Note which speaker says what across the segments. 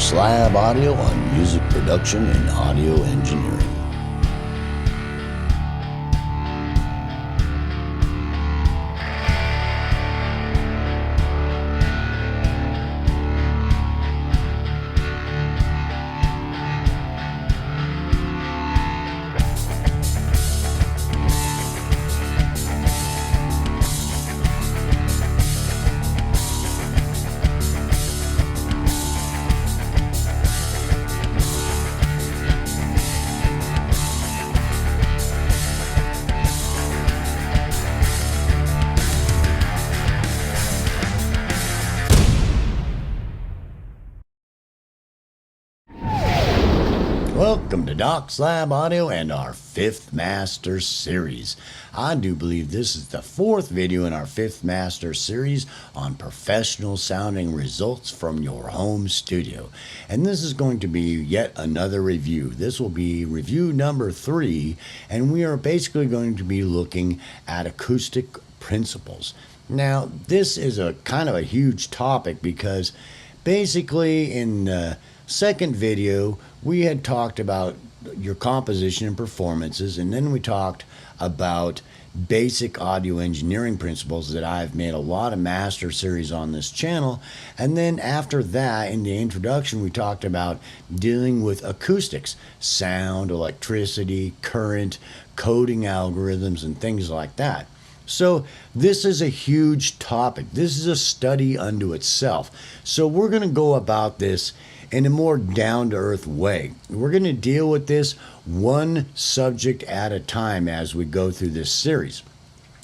Speaker 1: Doc Slab Audio on music production and audio engineering. Welcome to Doc Slab Audio and our 5th Master Series. I do believe this is the 4th video in our 5th Master Series on professional sounding results from your home studio. And this is going to be yet another review. This will be review number 3, and we are basically going to be looking at acoustic principles. Now, this is a kind of a huge topic because basically in the second video we had talked about your composition and performances, and then we talked about basic audio engineering principles that I've made a lot of master series on this channel. And then after that, in the introduction, we talked about dealing with acoustics, sound, electricity, current, coding algorithms, and things like that. So this is a huge topic. This is a study unto itself. So we're going to go about this in a more down-to-earth way. We're going to deal with this one subject at a time as we go through this series.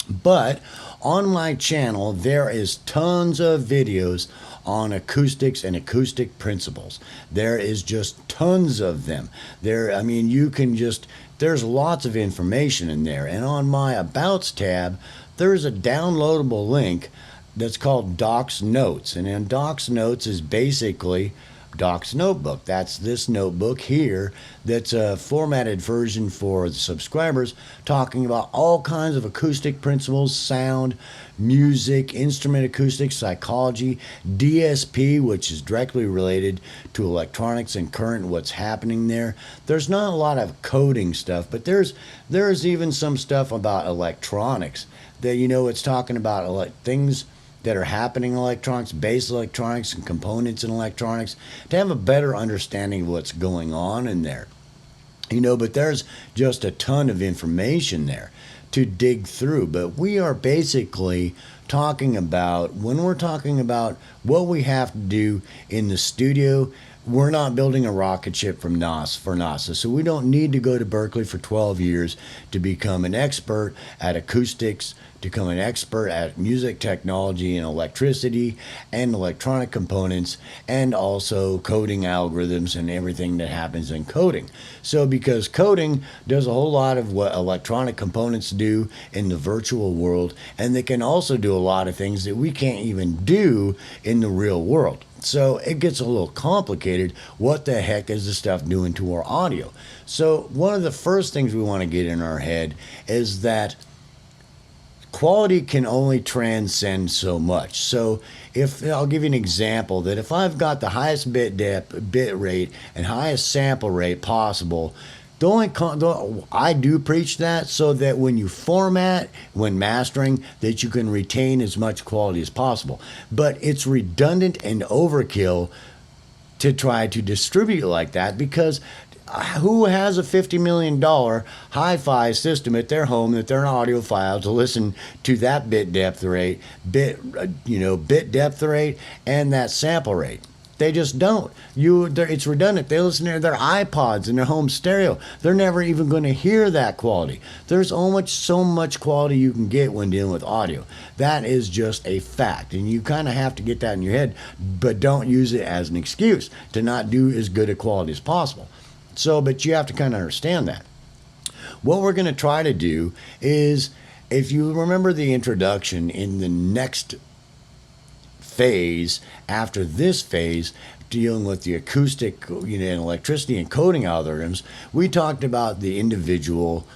Speaker 1: But on my channel, there is tons of videos on acoustics and acoustic principles. There is just tons of them. There's lots of information in there. And on my Abouts tab, there's a downloadable link that's called Doc's Notes. And in Doc's Notes is basically Doc's notebook. That's this notebook here that's a formatted version for the subscribers, talking about all kinds of acoustic principles, sound, music, instrument acoustics, psychology, DSP, which is directly related to electronics and current, what's happening there. There's not a lot of coding stuff, but there's even some stuff about electronics that, it's talking about things that are happening in electronics, base electronics and components in electronics, to have a better understanding of what's going on in there. But there's just a ton of information there to dig through. But we are basically talking about, when we're talking about what we have to do in the studio, we're not building a rocket ship for NASA, so we don't need to go to Berkeley for 12 years to become an expert at acoustics, to become an expert at music technology and electricity and electronic components, and also coding algorithms and everything that happens in coding. So because coding does a whole lot of what electronic components do in the virtual world, and they can also do a lot of things that we can't even do in the real world. So it gets a little complicated. What the heck is this stuff doing to our audio? So one of the first things we want to get in our head is that quality can only transcend so much. So I'll give you an example, that if I've got the highest bit rate and highest sample rate possible, I do preach that so that when you format, when mastering, that you can retain as much quality as possible. But it's redundant and overkill to try to distribute like that, because who has a $50 million hi-fi system at their home that they're an audiophile to listen to that bit depth rate, bit depth rate, and that sample rate? They just don't. It's redundant. They listen to their iPods and their home stereo. They're never even going to hear that quality. There's so much quality you can get when dealing with audio. That is just a fact, and you kind of have to get that in your head, but don't use it as an excuse to not do as good a quality as possible. But you have to kind of understand that. What we're going to try to do is, if you remember the introduction, in the next phase after this phase, dealing with the acoustic, and electricity and coding algorithms, we talked about the individual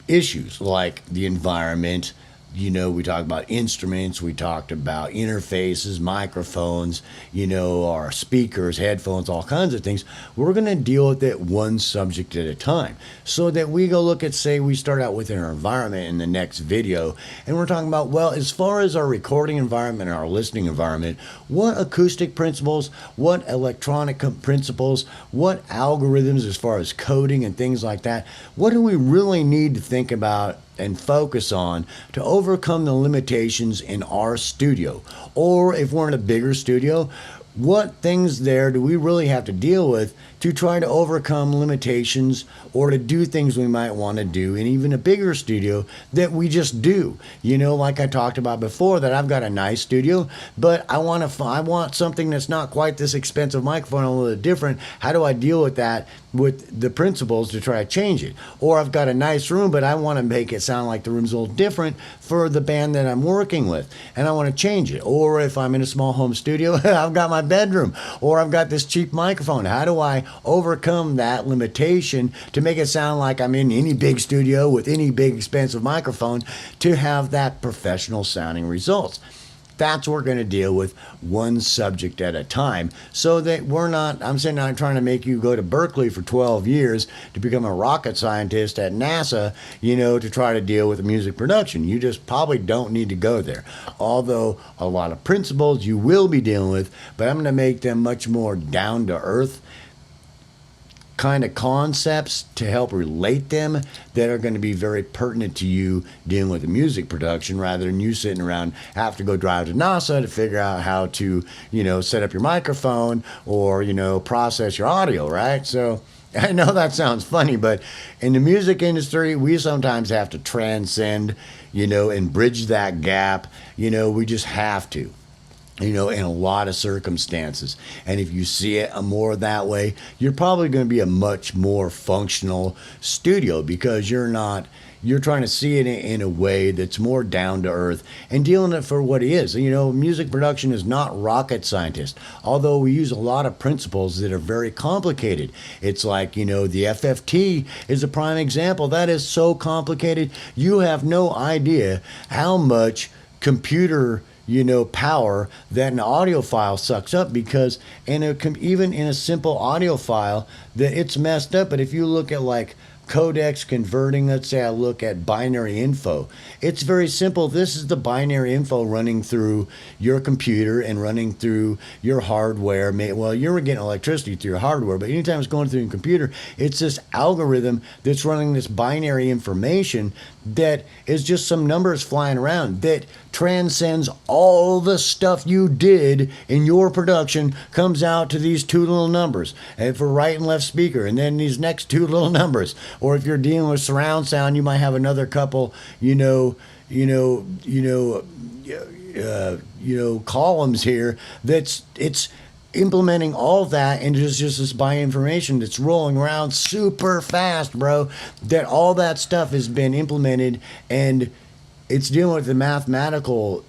Speaker 1: issues like the environment, We talked about instruments, we talked about interfaces, microphones, our speakers, headphones, all kinds of things. We're going to deal with it one subject at a time, so that we go look at, say, we start out with our environment in the next video, and we're talking about, well, as far as our recording environment and our listening environment, what acoustic principles, what electronic principles, what algorithms as far as coding and things like that, what do we really need to think about and focus on to overcome the limitations in our studio? Or if we're in a bigger studio, what things there do we really have to deal with to try to overcome limitations or to do things we might want to do in even a bigger studio that we just do? Like I talked about before, that I've got a nice studio, but I want something that's not quite this expensive microphone, a little different. How do I deal with that with the principles to try to change it? Or I've got a nice room, but I want to make it sound like the room's a little different for the band that I'm working with, and I want to change it. Or if I'm in a small home studio, I've got my bedroom, or I've got this cheap microphone. How do I overcome that limitation to make it sound like I'm in any big studio with any big expensive microphone to have that professional sounding results? That's what we're going to deal with one subject at a time, so that I'm sitting out trying to make you go to Berkeley for 12 years to become a rocket scientist at NASA, to try to deal with music production. You just probably don't need to go there. Although a lot of principles you will be dealing with, but I'm going to make them much more down to earth kind of concepts to help relate them, that are going to be very pertinent to you dealing with the music production, rather than you sitting around have to go drive to NASA to figure out how to, set up your microphone or, process your audio, right? So I know that sounds funny, but in the music industry, we sometimes have to transcend, and bridge that gap. We just have to. In a lot of circumstances. And if you see it more that way, you're probably going to be a much more functional studio, because you're trying to see it in a way that's more down to earth and dealing it for what it is. Music production is not rocket scientist, although we use a lot of principles that are very complicated. It's like, the FFT is a prime example. That is so complicated. You have no idea how much computer power that an audio file sucks up, because even in a simple audio file that it's messed up. But if you look at like codecs converting, let's say I look at binary info, it's very simple. This is the binary info running through your computer and running through your hardware. Well, you're getting electricity through your hardware, but anytime it's going through your computer, it's this algorithm that's running this binary information that is just some numbers flying around that transcends all the stuff you did in your production, comes out to these two little numbers, and for right and left speaker, and then these next two little numbers. Or if you're dealing with surround sound, you might have another couple, columns here. It's implementing all that, and it's just this binary information that's rolling around super fast, bro. That all that stuff has been implemented, and it's dealing with the mathematical,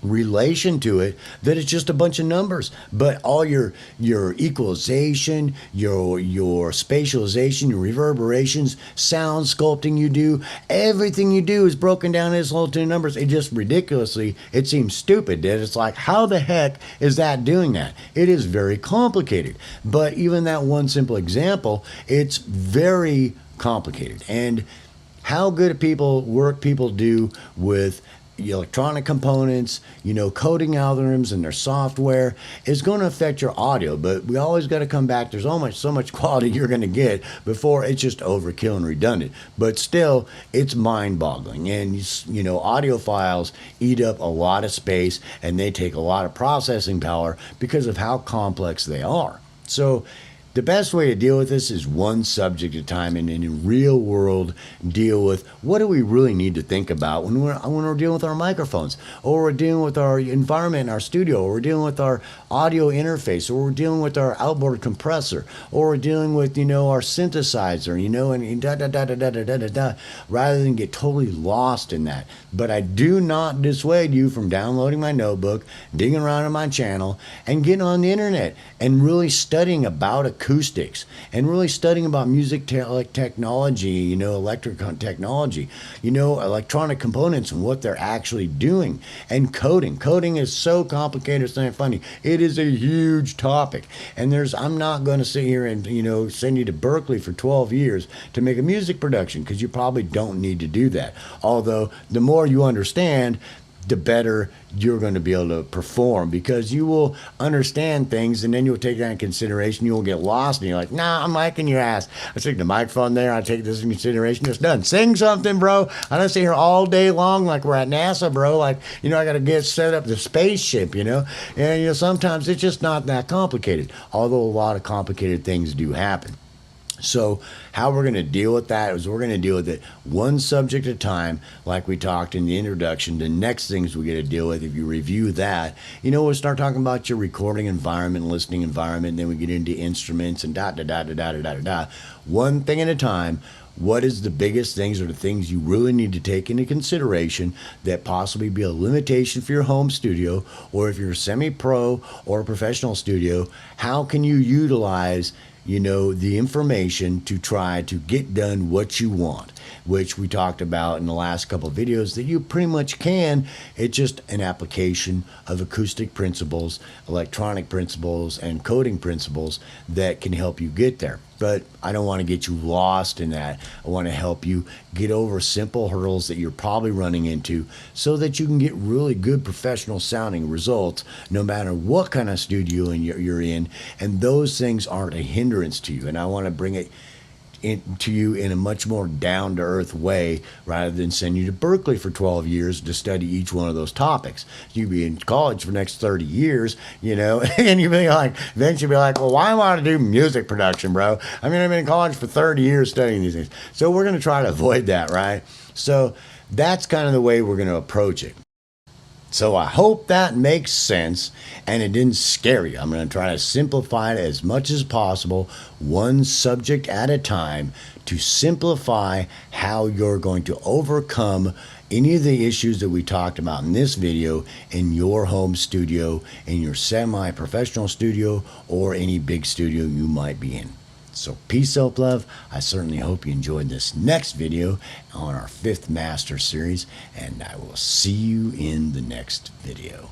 Speaker 1: relation to it, that it's just a bunch of numbers. But all your equalization, your spatialization, your reverberations, sound sculpting you do, everything you do is broken down into little two numbers. It just ridiculously, it seems stupid that it's like, how the heck is that doing that? It is very complicated. But even that one simple example, it's very complicated. And how good people do with electronic components, coding algorithms and their software is going to affect your audio. But we always got to come back. There's so much quality you're going to get before it's just overkill and redundant. But still, it's mind-boggling. And audio files eat up a lot of space, and they take a lot of processing power because of how complex they are. So the best way to deal with this is one subject at a time, and in real world deal with what do we really need to think about when we're dealing with our microphones, or we're dealing with our environment in our studio, or we're dealing with our audio interface, or we're dealing with our outboard compressor, or we're dealing with our synthesizer, and da da da da da da da da, rather than get totally lost in that. But I do not dissuade you from downloading my notebook, digging around on my channel, and getting on the internet and really studying about acoustics and really studying about music technology, you know, electric technology, you know, electronic components and what they're actually doing, and coding. Coding is so complicated, it's not funny. It is a huge topic, and I'm not going to sit here and, you know, send you to Berkeley for 12 years to make a music production, because you probably don't need to do that. Although the more you understand, the better you're going to be able to perform, because you will understand things and then you'll take that in consideration. You won't get lost and you're like, nah, I'm liking your ass. I take the microphone there, I take this in consideration, it's done. Sing something, bro. I don't sit here all day long like we're at NASA, bro. Like, you know, I got to get set up the spaceship, you know. And, you know, sometimes it's just not that complicated, although a lot of complicated things do happen. So how we're going to deal with that is we're going to deal with it one subject at a time, like we talked in the introduction. The next things we get to deal with, if you review that, you know, we'll start talking about your recording environment, listening environment, and then we get into instruments and one thing at a time. What is the biggest things, or the things you really need to take into consideration that possibly be a limitation for your home studio, or if you're a semi-pro or a professional studio, how can you utilize, you know, the information to try to get done what you want, which we talked about in the last couple of videos that you pretty much can. It's just an application of acoustic principles, electronic principles, and coding principles that can help you get there. But I don't want to get you lost in that. I want to help you get over simple hurdles that you're probably running into, so that you can get really good professional sounding results no matter what kind of studio you're in, and those things aren't a hindrance to you. And I want to bring it to you in a much more down-to-earth way, rather than send you to Berkeley for 12 years to study each one of those topics. You'd be in college for the next 30 years, you know, and you'd be like, eventually be like, well, why do I want to do music production, bro? I mean, I've been in college for 30 years studying these things. So we're going to try to avoid that, right? So that's kind of the way we're going to approach it. So I hope that makes sense and it didn't scare you. I'm going to try to simplify it as much as possible, one subject at a time, to simplify how you're going to overcome any of the issues that we talked about in this video in your home studio, in your semi-professional studio, or any big studio you might be in. So peace, self-love. I certainly hope you enjoyed this next video on our 5th Master series, and I will see you in the next video.